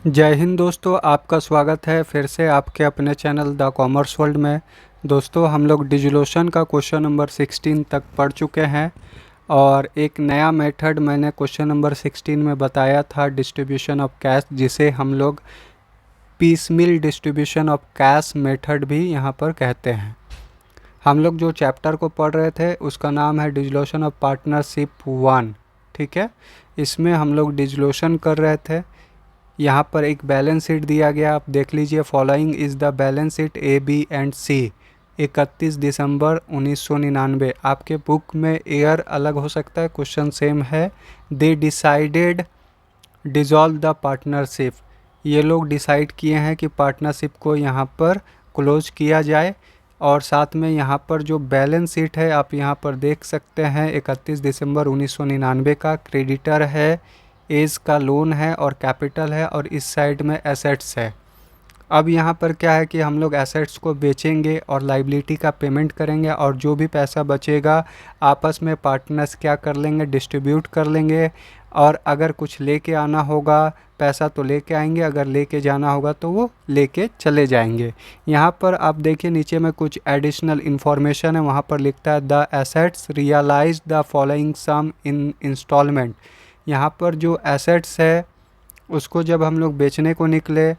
जय हिंद दोस्तों, आपका स्वागत है फिर से आपके अपने चैनल द कॉमर्स वर्ल्ड में। दोस्तों, हम लोग डिजिलोशन का क्वेश्चन नंबर 16 तक पढ़ चुके हैं और एक नया मेथड मैंने क्वेश्चन नंबर 16 में बताया था, डिस्ट्रीब्यूशन ऑफ कैश, जिसे हम लोग piecemeal distribution of cash method भी यहाँ पर कहते हैं। हम लोग जो चैप्टर को पढ़ रहे थे उसका नाम है डिजिलोशन ऑफ पार्टनरशिप 1। ठीक है, इसमें हम लोग डिजिलोशन कर रहे थे। यहाँ पर एक बैलेंस शीट दिया गया, आप देख लीजिए। Following is the balance sheet A B and C 31 December 1999। आपके बुक में ईयर अलग हो सकता है, क्वेश्चन सेम है। They decided dissolve the partnership. ये लोग डिसाइड किए हैं कि पार्टनरशिप को यहाँ पर क्लोज किया जाए। और साथ में यहाँ पर जो बैलेंस शीट है आप यहाँ पर देख सकते हैं, 31 दिसंबर 1999 का। क्रेडिटर है, एज का लोन है और कैपिटल है, और इस साइड में एसेट्स है। अब यहाँ पर क्या है कि हम लोग एसेट्स को बेचेंगे और लाइबिलिटी का पेमेंट करेंगे, और जो भी पैसा बचेगा आपस में पार्टनर्स क्या कर लेंगे, डिस्ट्रीब्यूट कर लेंगे। और अगर कुछ लेके आना होगा पैसा तो लेके आएंगे, अगर लेके जाना होगा तो वो लेके चले जाएंगे। यहाँ पर आप देखिए नीचे में कुछ एडिशनल इन्फॉर्मेशन है, वहाँ पर लिखता है the assets realise the following sum in instalment. यहाँ पर जो एसेट्स है उसको जब हम लोग बेचने को निकले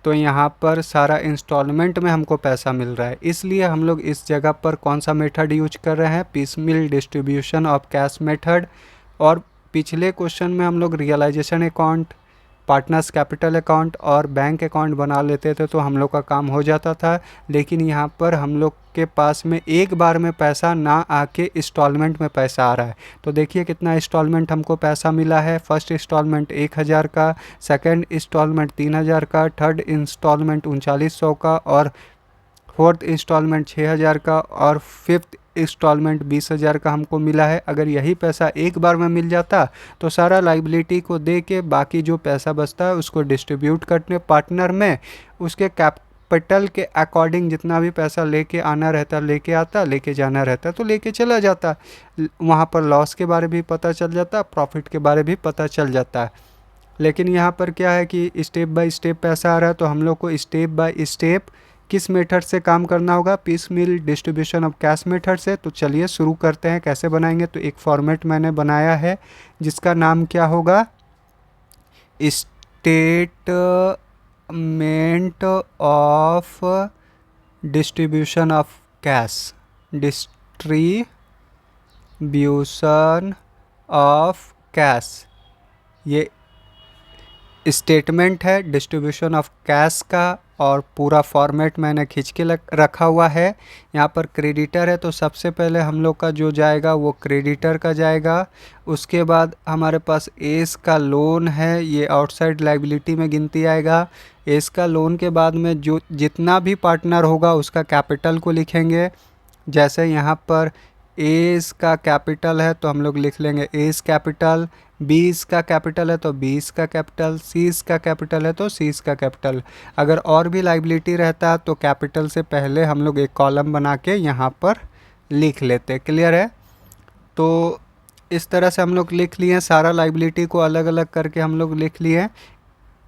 तो यहाँ पर सारा इंस्टॉलमेंट में हमको पैसा मिल रहा है, इसलिए हम लोग इस जगह पर कौन सा मेथड यूज कर रहे हैं, piecemeal distribution of cash method. और पिछले क्वेश्चन में हम लोग realisation account, partners capital account और बैंक अकाउंट बना लेते थे तो हम लोग का काम हो जाता था। लेकिन यहाँ पर हम लोग के पास में एक बार में पैसा ना आके इंस्टॉलमेंट में पैसा आ रहा है। तो देखिए कितना इंस्टॉलमेंट हमको पैसा मिला है। फर्स्ट इंस्टॉलमेंट 1000 का, सेकंड इंस्टॉलमेंट 3000 का, थर्ड इंस्टॉलमेंट 3900 का, और फोर्थ इंस्टॉलमेंट 6000 का, और फिफ्थ इंस्टॉलमेंट 20000 का हमको मिला है। अगर यही पैसा एक बार में मिल जाता तो सारा लाइबिलिटी को दे के बाकी जो पैसा बचता है उसको डिस्ट्रीब्यूट करने पार्टनर में, उसके कैपिटल के अकॉर्डिंग जितना भी पैसा लेके आना रहता लेके आता, लेके जाना रहता तो लेके चला जाता। वहाँ पर लॉस के बारे भी पता चल जाता, प्रॉफिट के बारे भी पता चल जाता है। लेकिन यहाँ पर क्या है कि स्टेप बाय स्टेप पैसा आ रहा है, तो हम लोग को स्टेप बाय स्टेप किस मेथड से काम करना होगा, piecemeal distribution of cash method से। तो चलिए शुरू करते हैं, कैसे बनाएंगे। तो एक फॉर्मेट मैंने बनाया है जिसका नाम क्या होगा, statement of distribution of cash, distribution of cash. ये स्टेटमेंट है डिस्ट्रीब्यूशन ऑफ कैश का, और पूरा फॉर्मेट मैंने खींच के रखा हुआ है। यहाँ पर क्रेडिटर है तो सबसे पहले हम लोग का जो जाएगा वो क्रेडिटर का जाएगा। उसके बाद हमारे पास एस का लोन है, ये आउटसाइड लाइबिलिटी में गिनती आएगा। एस का लोन के बाद में जो जितना भी पार्टनर होगा उसका कैपिटल को लिखेंगे। जैसे यहाँ पर एस का कैपिटल है तो हम लोग लिख लेंगे एस कैपिटल, बीस का कैपिटल है तो बीस का कैपिटल, सीस का कैपिटल है तो सीस का कैपिटल। अगर और भी लाइबिलिटी रहता तो कैपिटल से पहले हम लोग एक कॉलम बना के यहाँ पर लिख लेते। क्लियर है। तो इस तरह से हम लोग लिख लिए, सारा लाइबिलिटी को अलग अलग करके हम लोग लिख लिए।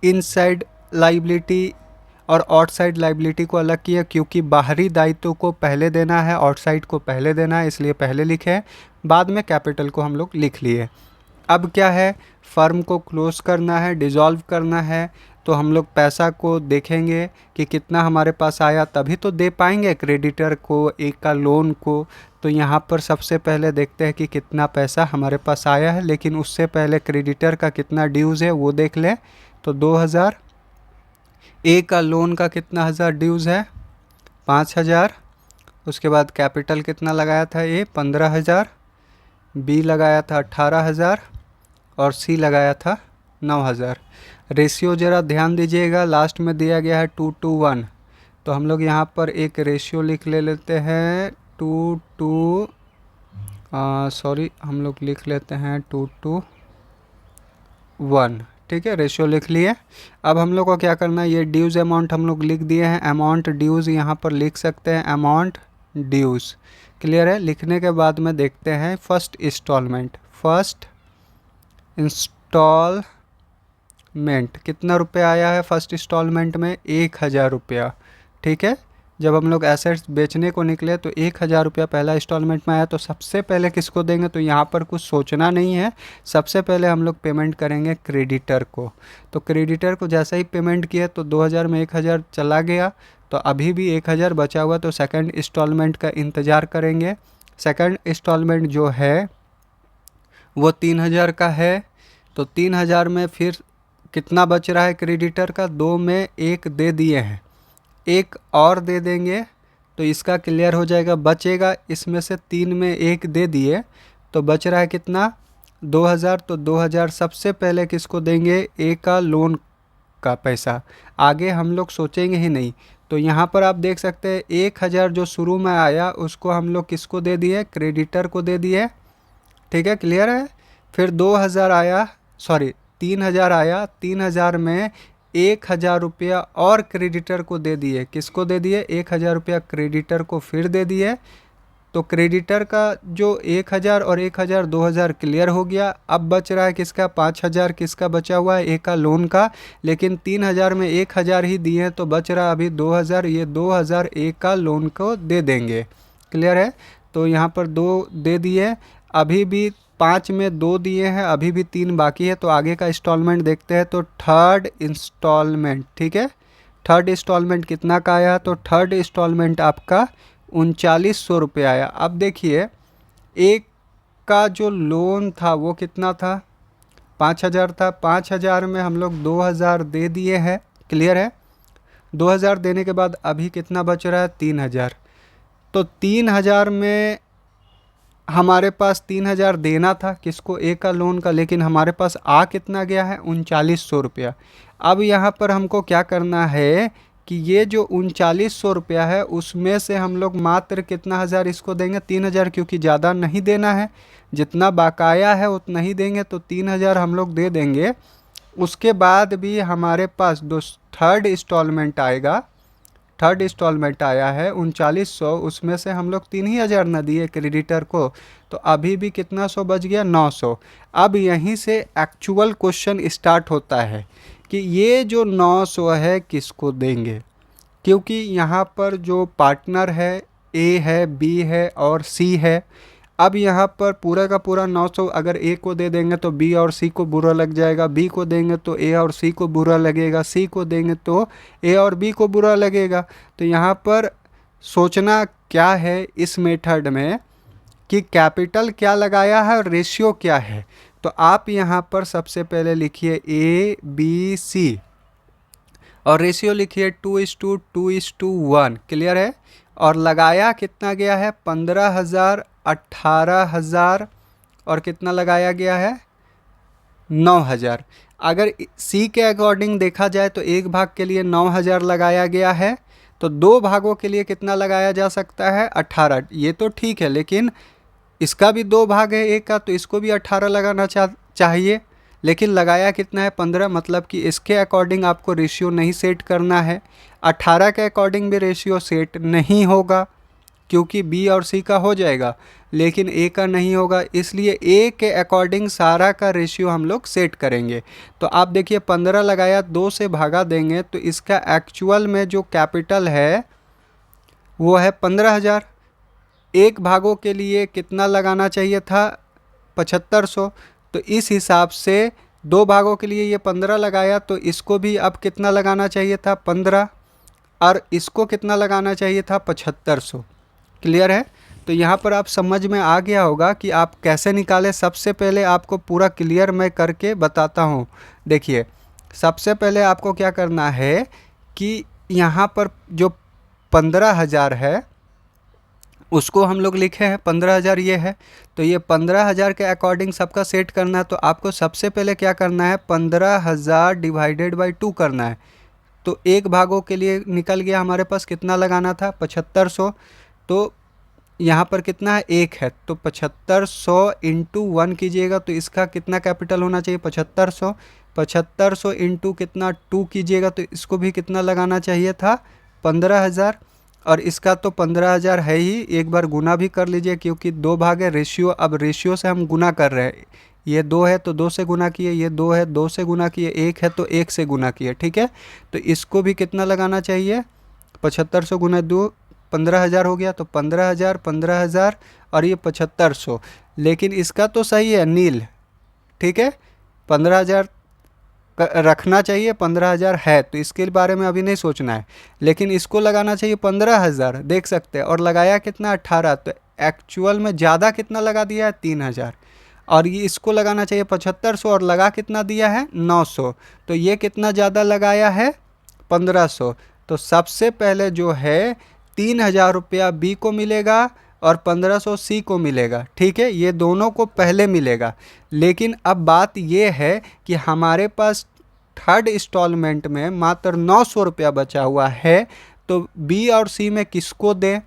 इनसाइड लाइबिलिटी और आउटसाइड लाइबिलिटी को अलग किया, क्योंकि बाहरी दायित्व को पहले देना है, आउटसाइड को पहले देना है, इसलिए पहले लिखे। बाद में कैपिटल को हम लोग लिख लिए। अब क्या है, फर्म को क्लोज करना है, डिज़ोल्व करना है, तो हम लोग पैसा को देखेंगे कि कितना हमारे पास आया, तभी तो दे पाएंगे क्रेडिटर को, एक का लोन को। तो यहाँ पर सबसे पहले देखते हैं कि कितना पैसा हमारे पास आया है, लेकिन उससे पहले क्रेडिटर का कितना ड्यूज़ है वो देख लें। तो 2000, ए का लोन का कितना हज़ार ड्यूज़ है, 5000। उसके बाद कैपिटल कितना लगाया था, ए 15000, बी लगाया था 18000, और सी लगाया था 9000। रेशियो ज़रा ध्यान दीजिएगा, लास्ट में दिया गया है 2:1। तो हम लोग यहाँ पर एक रेशियो लिख लेते हैं, 2:1। हम लोग लिख लेते हैं 2:1। ठीक है, रेशियो लिख लिए। अब हम लोग को क्या करना है, ये ड्यूज़ अमाउंट हम लोग लिख दिए हैं। अमाउंट ड्यूज़ यहाँ पर लिख सकते हैं, अमाउंट ड्यूज़। क्लियर है। लिखने के बाद में देखते हैं first instalment, first instalment instalment कितना रुपये आया है फर्स्ट इंस्टॉलमेंट में 1000 रुपया। ठीक है, जब हम लोग एसेट्स बेचने को निकले तो 1000 रुपया पहला इंस्टॉलमेंट में आया। तो सबसे पहले किसको देंगे, तो यहाँ पर कुछ सोचना नहीं है, सबसे पहले हम लोग पेमेंट करेंगे क्रेडिटर को। तो क्रेडिटर को जैसे ही पेमेंट किया तो 2000 में 1000 चला गया, तो अभी भी 1000 बचा हुआ, तो सेकंड इंस्टॉलमेंट का इंतज़ार करेंगे। सेकंड इंस्टॉलमेंट जो है वो 3000 का है। तो 3000 में फिर कितना बच रहा है क्रेडिटर का, 2 में 1 दे दिए हैं, एक और दे देंगे तो इसका क्लियर हो जाएगा। बचेगा इसमें से 3 में 1 दे दिए तो बच रहा है कितना, 2000। तो 2000 सबसे पहले किसको देंगे, ए का लोन का पैसा, आगे हम लोग सोचेंगे ही नहीं। तो यहाँ पर आप देख सकते हैं 1000 जो शुरू में आया उसको हम लोग किसको दे दिए, क्रेडिटर को दे दिए। ठीक है, क्लियर है। फिर 2000 आया, सॉरी 3000 आया, 3000 में 1000 रुपया और क्रेडिटर को दे दिए। किसको दे दिए, 1000 रुपया क्रेडिटर को फिर दे दिए। तो क्रेडिटर का जो 1000 और 1000 2000 क्लियर हो गया। अब बच रहा है किसका, 5000 किसका बचा हुआ है, ए का लोन का। लेकिन 3000 में 1000 ही दिए तो बच रहा अभी 2000, ये 2000 ए का लोन को दे देंगे। क्लियर है। तो यहाँ पर 2 दे दिए, अभी भी 5 में 2 दिए हैं, अभी भी 3 बाकी है। तो आगे का इंस्टॉलमेंट देखते हैं। तो थर्ड इंस्टॉलमेंट, ठीक है, थर्ड इंस्टॉलमेंट कितना का आया, तो थर्ड इंस्टॉलमेंट आपका 3900 रुपये आया। अब देखिए एक का जो लोन था वो कितना था, 5000 था। 5000 में हम लोग 2000 दे दिए हैं। क्लियर है। 2000 देने के बाद अभी कितना बच रहा है, 3000। तो 3000 में हमारे पास 3000 देना था किसको, ए का लोन का, लेकिन हमारे पास आ कितना गया है, 3900 रुपया। अब यहाँ पर हमको क्या करना है कि ये जो 3900 रुपया है उसमें से हम लोग मात्र कितना हज़ार इसको देंगे, 3000, क्योंकि ज़्यादा नहीं देना है, जितना बकाया है उतना ही देंगे। तो 3000 हम लोग दे देंगे। उसके बाद भी हमारे पास थर्ड इंस्टॉलमेंट आएगा, थर्ड इंस्टॉलमेंट आया है 3900, उसमें से हम लोग 3000 न दिए क्रेडिटर को, तो अभी भी कितना सौ बच गया, 900। अब यहीं से एक्चुअल क्वेश्चन स्टार्ट होता है कि ये जो 900 है किसको देंगे, क्योंकि यहाँ पर जो पार्टनर है ए है, बी है और सी है। अब यहाँ पर पूरा का पूरा 900 अगर ए को दे देंगे तो बी और सी को बुरा लग जाएगा, बी को देंगे तो ए और सी को बुरा लगेगा, सी को देंगे तो ए और बी को बुरा लगेगा। तो यहाँ पर सोचना क्या है इस मेथड में कि कैपिटल क्या लगाया है और रेशियो क्या है। तो आप यहाँ पर सबसे पहले लिखिए ए बी सी और रेशियो लिखिए 2:2:1। क्लियर है। और लगाया कितना गया है, 15,000, 18,000 और कितना लगाया गया है, 9,000। अगर सी के अकॉर्डिंग देखा जाए तो एक भाग के लिए 9,000 लगाया गया है, तो 2 भागों के लिए कितना लगाया जा सकता है, 18। ये तो ठीक है, लेकिन इसका भी 2 भाग है एक का, तो इसको भी 18 लगाना चाहिए, लेकिन लगाया कितना है, 15। मतलब कि इसके अकॉर्डिंग आपको रेशियो नहीं सेट करना है, 18 के अकॉर्डिंग भी रेशियो सेट नहीं होगा, क्योंकि बी और सी का हो जाएगा लेकिन ए का नहीं होगा, इसलिए ए के अकॉर्डिंग सारा का रेशियो हम लोग सेट करेंगे। तो आप देखिए 15 लगाया, 2 से भागा देंगे तो इसका एक्चुअल में जो कैपिटल है वो है 15,000। एक भागों के लिए कितना लगाना चाहिए था, 7500। तो इस हिसाब से 2 भागों के लिए ये 15 लगाया, तो इसको भी अब कितना लगाना चाहिए था, 15, और इसको कितना लगाना चाहिए था, 7500। क्लियर है। तो यहाँ पर आप समझ में आ गया होगा कि आप कैसे निकालें। सबसे पहले आपको पूरा क्लियर मैं करके बताता हूँ। देखिए सबसे पहले आपको क्या करना है कि यहाँ पर जो 15,000 है उसको हम लोग लिखे हैं 15,000 ये है, तो ये 15,000 के अकॉर्डिंग सबका सेट करना है। तो आपको सबसे पहले क्या करना है, 15,000 डिवाइडेड बाई 2 करना है। तो एक भागों के लिए निकल गया हमारे पास, कितना लगाना था, 7500। तो यहाँ पर कितना है, 1 है, तो 7500 इंटू 1 कीजिएगा तो इसका कितना कैपिटल होना चाहिए, 7500। 7500 इंटू कितना 2 कीजिएगा तो इसको भी कितना लगाना चाहिए था, 15,000। और इसका तो 15,000 है ही, एक बार गुना भी कर लीजिए क्योंकि 2 भाग है रेशियो। अब रेशियो से हम गुना कर रहे हैं, ये 2 है तो 2 से गुना किए, ये 2 है 2 से गुना किए, 1 है तो 1 से गुना किए। ठीक है, तो इसको भी कितना लगाना चाहिए, 7500 गुना 2 15,000 हो गया, तो 15,000 15,000 और ये 7500। लेकिन इसका तो सही है नील, ठीक है, 15,000 रखना चाहिए, 15,000 है तो इसके बारे में अभी नहीं सोचना है। लेकिन इसको लगाना चाहिए 15,000, देख सकते हैं, और लगाया कितना 18, तो एक्चुअल में ज़्यादा कितना लगा दिया है 3,000। और ये इसको लगाना चाहिए 7500 और लगा कितना दिया है 900, तो ये कितना ज़्यादा लगाया है 1500। तो सबसे पहले जो है 3,000 रुपया बी को मिलेगा और 1500 सी को मिलेगा। ठीक है, ये दोनों को पहले मिलेगा। लेकिन अब बात ये है कि हमारे पास थर्ड इंस्टॉलमेंट में मात्र 900 रुपया बचा हुआ है, तो बी और सी में किसको दें।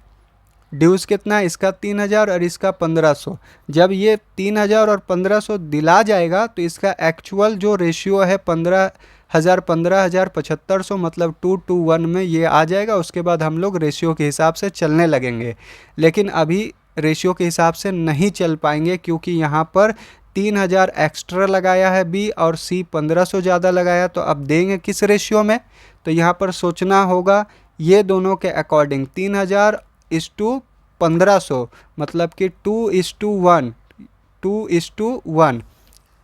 ड्यूज़ कितना है, इसका 3,000 और इसका 1500। जब ये 3,000 और 1500 दिला जाएगा तो इसका एक्चुअल जो रेशियो है 15,000 15,000 7500, मतलब 2:1 में ये आ जाएगा। उसके बाद हम लोग रेशियो के हिसाब से चलने लगेंगे। लेकिन अभी रेशियो के हिसाब से नहीं चल पाएंगे क्योंकि यहाँ पर 3,000 एक्स्ट्रा लगाया है बी और सी 1500 ज़्यादा लगाया, तो अब देंगे किस रेशियो में। तो यहाँ पर सोचना होगा ये दोनों के अकॉर्डिंग 3,000:1500, मतलब कि 2:1, 2:1।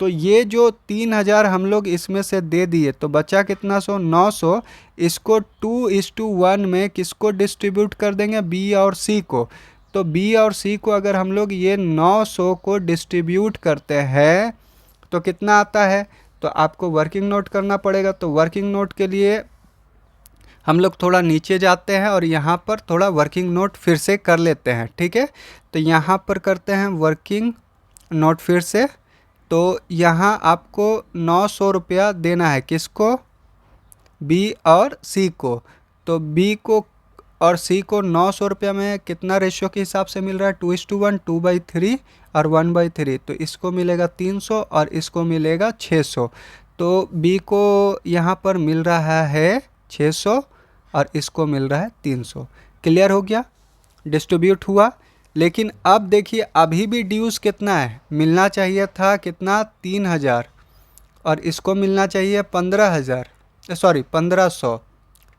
तो ये जो 3,000 हम लोग इसमें से दे दिए तो बचा कितना 900। इसको 2:1 में किसको डिस्ट्रीब्यूट कर देंगे, बी और सी को। तो बी और सी को अगर हम लोग ये 900 को डिस्ट्रीब्यूट करते हैं तो कितना आता है, तो आपको वर्किंग नोट करना पड़ेगा। तो वर्किंग नोट के लिए हम लोग थोड़ा नीचे जाते हैं और यहाँ पर थोड़ा वर्किंग नोट फिर से कर लेते हैं। ठीक है, तो यहाँ पर करते हैं वर्किंग नोट फिर से। तो यहाँ आपको 900 रुपया देना है किसको, बी और सी को। तो बी को और सी को 900 रुपया में कितना रेशियो के हिसाब से मिल रहा है, 2:1, 2/3 और 1/3। तो इसको मिलेगा 300 और इसको मिलेगा 600। तो बी को यहाँ पर मिल रहा है 600 और इसको मिल रहा है 300। क्लियर हो गया, डिस्ट्रीब्यूट हुआ। लेकिन अब देखिए अभी भी ड्यूज़ कितना है, मिलना चाहिए था कितना 3,000 और इसको मिलना चाहिए 15,000, सॉरी 1500।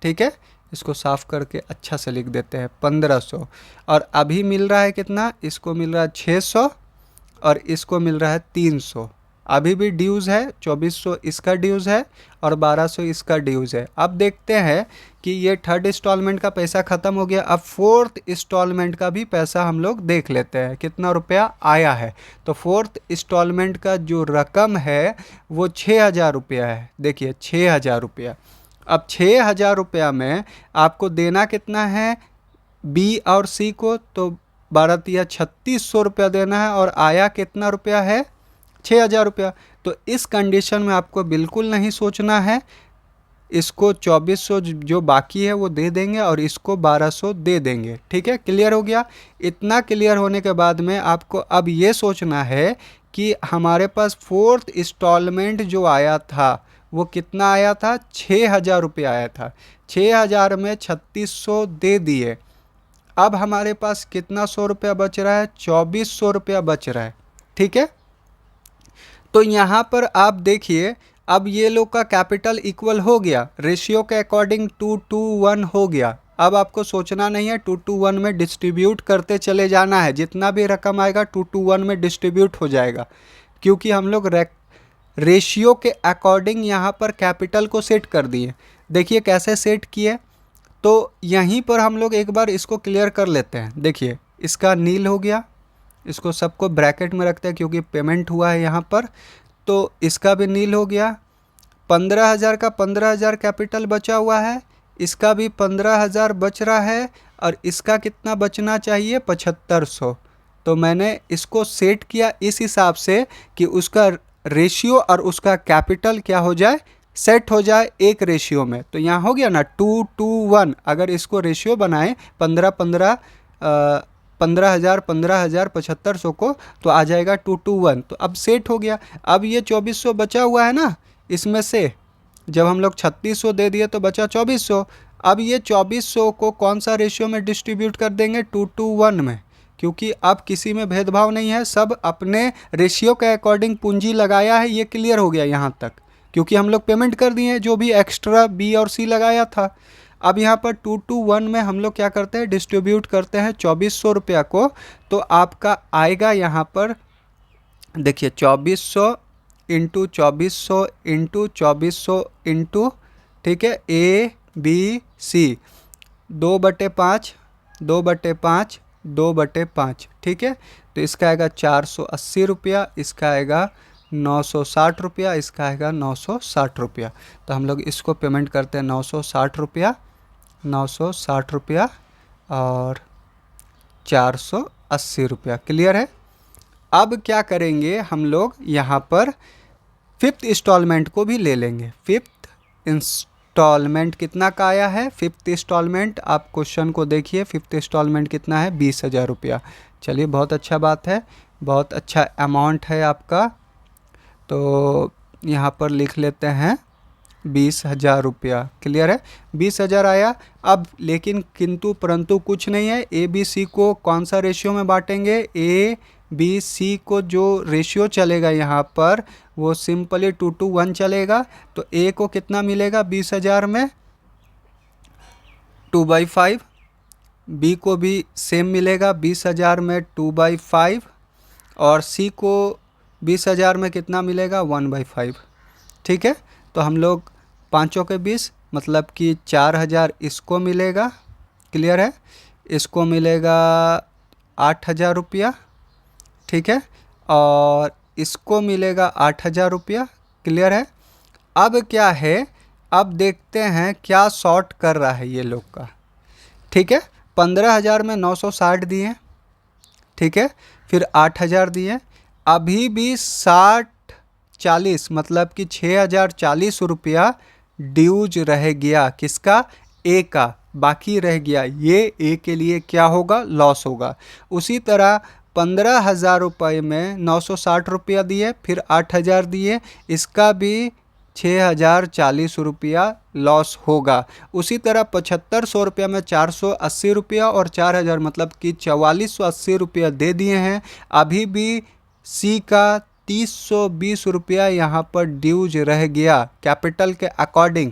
ठीक है, इसको साफ करके अच्छा से लिख देते हैं 1500। और अभी मिल रहा है कितना, इसको मिल रहा है 600 और इसको मिल रहा है 300। अभी भी ड्यूज़ है 2400 इसका ड्यूज़ है और 1200 इसका ड्यूज़ है। अब देखते हैं कि ये थर्ड इंस्टॉलमेंट का पैसा ख़त्म हो गया। अब फोर्थ इंस्टॉलमेंट का भी पैसा हम लोग देख लेते हैं कितना रुपया आया है। तो फोर्थ इंस्टॉलमेंट का जो रकम है वो 6,000 रुपया है। देखिए 6,000 रुपया। अब 6,000 रुपया में आपको देना कितना है बी और सी को, तो 12×3=3600 रुपया देना है और आया कितना रुपया है 6,000 रुपया। तो इस कंडीशन में आपको बिल्कुल नहीं सोचना है, इसको 2400 जो बाकी है वो दे देंगे और इसको 1200 दे देंगे। ठीक है, क्लियर हो गया। इतना क्लियर होने के बाद में आपको अब ये सोचना है कि हमारे पास फोर्थ इंस्टॉलमेंट जो आया था वो कितना आया था, 6,000 रुपया आया था। 6,000 में 3600 दे दिए। अब हमारे पास कितना 100 रुपया बच रहा है, 2400 रुपया बच रहा है। ठीक है, तो यहाँ पर आप देखिए अब ये लोग का कैपिटल इक्वल हो गया, रेशियो के अकॉर्डिंग 2:1 हो गया। अब आपको सोचना नहीं है, 2:1 में डिस्ट्रीब्यूट करते चले जाना है। जितना भी रकम आएगा 2:1 में डिस्ट्रीब्यूट हो जाएगा क्योंकि हम लोग रेशियो के अकॉर्डिंग यहाँ पर कैपिटल को सेट कर दिए। देखिए कैसे सेट किए, तो यहीं पर हम लोग एक बार इसको क्लियर कर लेते हैं। देखिए इसका नील हो गया, इसको सबको ब्रैकेट में रखते हैं क्योंकि पेमेंट हुआ है यहाँ पर। तो इसका भी नील हो गया। 15,000 का 15,000 कैपिटल बचा हुआ है, इसका भी 15,000 बच रहा है और इसका कितना बचना चाहिए 7,500। तो मैंने इसको सेट किया इस हिसाब से कि उसका रेशियो और उसका कैपिटल क्या हो जाए, सेट हो जाए एक रेशियो में। तो यहाँ हो गया ना 2:1। अगर इसको रेशियो बनाएं 15,000 15,000 7,500 को, तो आ जाएगा 2:1। तो अब सेट हो गया। अब ये 2,400 बचा हुआ है ना, इसमें से जब हम लोग 3600 दे दिए तो बचा 2400। अब ये 2400 को कौन सा रेशियो में डिस्ट्रीब्यूट कर देंगे, 2:1 में, क्योंकि अब किसी में भेदभाव नहीं है, सब अपने रेशियो के अकॉर्डिंग पूंजी लगाया है। ये क्लियर हो गया यहाँ तक, क्योंकि हम लोग पेमेंट कर दिए जो भी एक्स्ट्रा बी और सी लगाया था। अब यहाँ पर 2:1 में हम लोग क्या करते हैं, डिस्ट्रीब्यूट करते हैं 2400 रुपया को। तो आपका आएगा यहाँ पर देखिए 2400 इंटू 2400 इंटू 2400 इंटू, ठीक है, ए बी सी 2/5 2/5 2/5, ठीक है। तो इसका आएगा 480 रुपया, इसका आएगा 960 रुपया, इसका आएगा 960 रुपया। तो हम लोग इसको पेमेंट करते हैं 960 रुपया, 960 रुपया और 480 रुपया। क्लियर है। अब क्या करेंगे हम लोग, यहाँ पर फिफ्थ इंस्टॉलमेंट को भी ले लेंगे। फिफ्थ इंस्टॉलमेंट कितना का आया है, फिफ्थ इंस्टॉलमेंट आप क्वेश्चन को देखिए, फिफ्थ इंस्टॉलमेंट कितना है, 20,000 रुपया। चलिए बहुत अच्छा बात है, बहुत अच्छा अमाउंट है आपका। तो यहाँ पर लिख लेते हैं 20,000 रुपया। क्लियर है, 20,000 आया। अब लेकिन किंतु परंतु कुछ नहीं है, ए बी सी को कौन सा रेशियो में बांटेंगे, ए बी सी को जो रेशियो चलेगा यहाँ पर वो सिंपली 2:1 चलेगा। तो ए को कितना मिलेगा 20,000 में, 2/5। बी को भी सेम मिलेगा 20,000 में 2/5, और सी को 20,000 में कितना मिलेगा, 1/5। ठीक है, तो हम लोग पाँचों के 20 मतलब कि 4,000 इसको मिलेगा। क्लियर है, इसको मिलेगा 8,000 रुपया, ठीक है, और इसको मिलेगा 8,000 रुपया। क्लियर है। अब क्या है, अब देखते हैं क्या शॉर्ट कर रहा है ये लोग का। ठीक है, 15,000 में 960 दिए, ठीक है, फिर 8,000 दिए, अभी भी 60/40 मतलब कि 6,040 रुपया ड्यूज रह गया। किसका, ए का, बाकी रह गया। ये ए के लिए क्या होगा, लॉस होगा। उसी तरह 15,000 रुपये में 960 रुपया दिए, फिर 8,000 दिए, इसका भी 6,040 रुपया लॉस होगा। उसी तरह 7,500 रुपया में 480 रुपया और 4,000 मतलब कि 4,480 रुपया दे दिए हैं। अभी भी सी का 320 रुपया यहाँ पर ड्यूज रह गया कैपिटल के अकॉर्डिंग।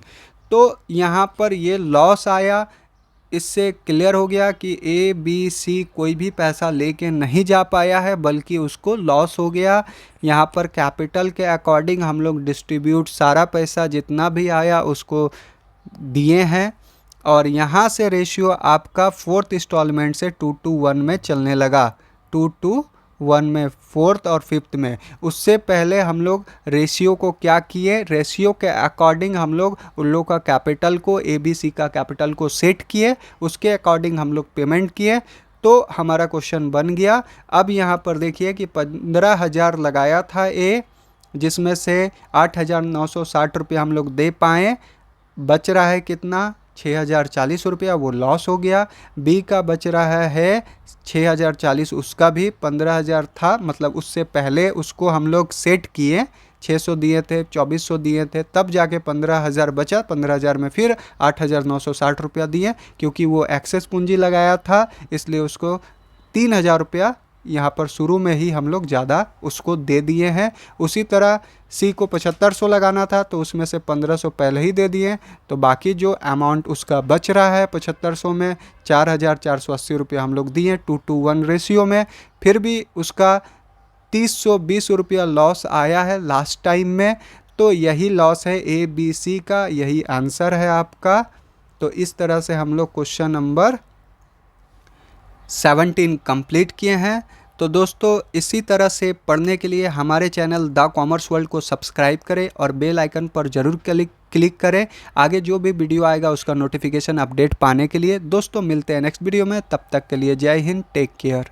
तो यहाँ पर ये लॉस आया। इससे क्लियर हो गया कि ए बी सी कोई भी पैसा लेके नहीं जा पाया है, बल्कि उसको लॉस हो गया। यहाँ पर कैपिटल के अकॉर्डिंग हम लोग डिस्ट्रीब्यूट सारा पैसा जितना भी आया उसको दिए हैं, और यहाँ से रेशियो आपका फोर्थ इंस्टॉलमेंट से 2:1 में चलने लगा। 2:1 में फोर्थ और फिफ्थ में। उससे पहले हम लोग रेशियो को क्या किए, रेशियो के अकॉर्डिंग हम लोग उन लोग का कैपिटल को, ए बी सी का कैपिटल को सेट किए, उसके अकॉर्डिंग हम लोग पेमेंट किए, तो हमारा क्वेश्चन बन गया। अब यहाँ पर देखिए कि 15,000 लगाया था ए, जिसमें से 8,960 रुपया हम लोग दे पाए, बच रहा है कितना, 6,040 रुपया, वो लॉस हो गया। बी का बच रहा है 6,040, उसका भी 15,000 था, मतलब उससे पहले उसको हम लोग सेट किए, 600 दिए थे, 2,400 दिए थे, तब जाके 15,000 बचा। 15,000 में फिर 8,960 रुपया दिए, क्योंकि वो एक्सेस पूंजी लगाया था, इसलिए उसको 3,000 रुपया यहाँ पर शुरू में ही हम लोग ज़्यादा उसको दे दिए हैं। उसी तरह सी को 7,500 लगाना था, तो उसमें से 1,500 पहले ही दे दिए, तो बाकी जो अमाउंट उसका बच रहा है 7,500 में 4,480 रुपया हम लोग दिए 2:1 रेशियो में। फिर भी उसका 320 रुपया लॉस आया है लास्ट टाइम में। तो यही लॉस है ए बी सी का, यही आंसर है आपका। तो इस तरह से हम लोग क्वेश्चन नंबर 17 कंप्लीट किए हैं। तो दोस्तों इसी तरह से पढ़ने के लिए हमारे चैनल द कॉमर्स वर्ल्ड को सब्सक्राइब करें और बेल आइकन पर ज़रूर क्लिक करें, आगे जो भी वीडियो आएगा उसका नोटिफिकेशन अपडेट पाने के लिए। दोस्तों मिलते हैं नेक्स्ट वीडियो में, तब तक के लिए जय हिंद, टेक केयर।